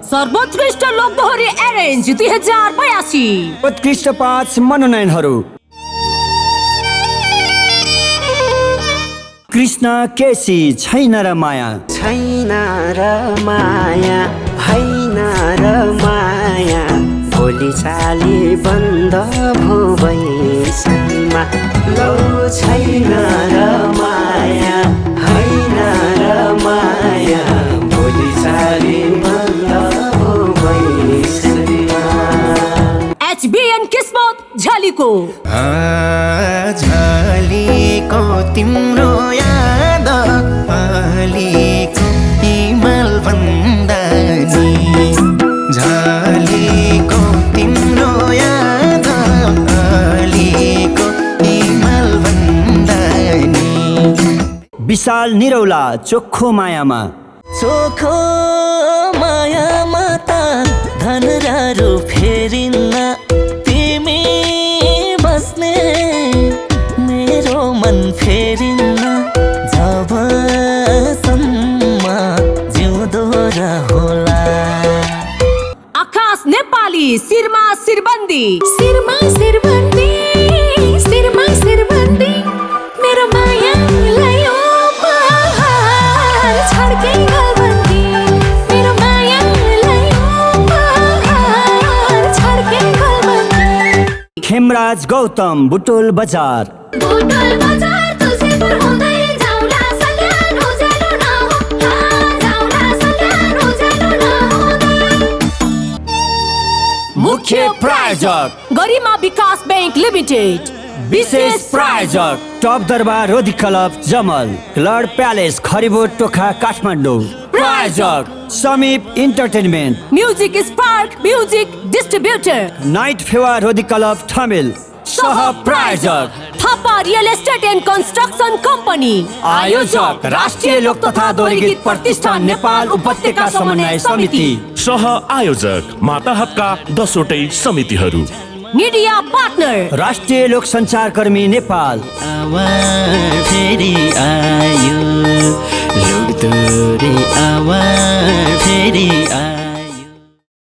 सर्वोत्कृष्ट लोकदोहोरी एरेन्ज 2082। उत्कृष्ट 5 मनोनयनहरू। कृष्ण केसी छैन र माया, छैन र माया, होइन र माया, भोलि चाली बन्द भो बैसमा। लौ छैन र माया, होइन र माया, भोलि चाली बन्द भो बैसमा। HBN किस्मत झलीको झलीको तिम्रो याद अलीको हिमाल भन्दा नि, झलीको तिम्रो याद अलीको हिमाल भन्दा नि। विशाल निरौला चोखो मायामा, चोखो मायामा त धन र फेरिन्न, तिमी बस्ने मेरो मन फेरिन्न, जबसम्म जिउँदो रहोला। आकाश नेपाली शिरमा शिरबन्दी, शिरमा शिरबन्दी, शिरमा शिरबन्दी, मेरो मायालाई उपहार छड्के गलबन्दी, मेरो मायालाई उपहार छड्के गलबन्दी। खेमराज गौतम बुटोल बजार, बुटोल बजार तुलसीपुर हुँदै जाउँला सल्यान उज्यालो नहुँदा, जाउँला सल्यान उज्यालो नहुँदा। मुख्य प्रायोजक गरिमा विकास बैंक लिमिटेड, विशेष प्रायोजक टप दरबार Rodhi club Jamal, cloud palace Kharibot Tokha Kathmandu. प्रायोजक Samip entertainment, music spark music distributor, night Fewa Rodhi club Thamel. सह प्रायोजक Thapa real estate and construction company. आयोजक राष्ट्रिय लोक तथा दोहोरी प्रतिष्ठान नेपाल उपत्यका समन्वय समिति। सह आयोजक माता हप्का 10 वटै समितिहरू। मिडिया पार्टनर राष्ट्रिय लोक सञ्चार कर्मी नेपाल। आवाज फेरि आयो, लोकदोहोरी आवाज फेरि आयो।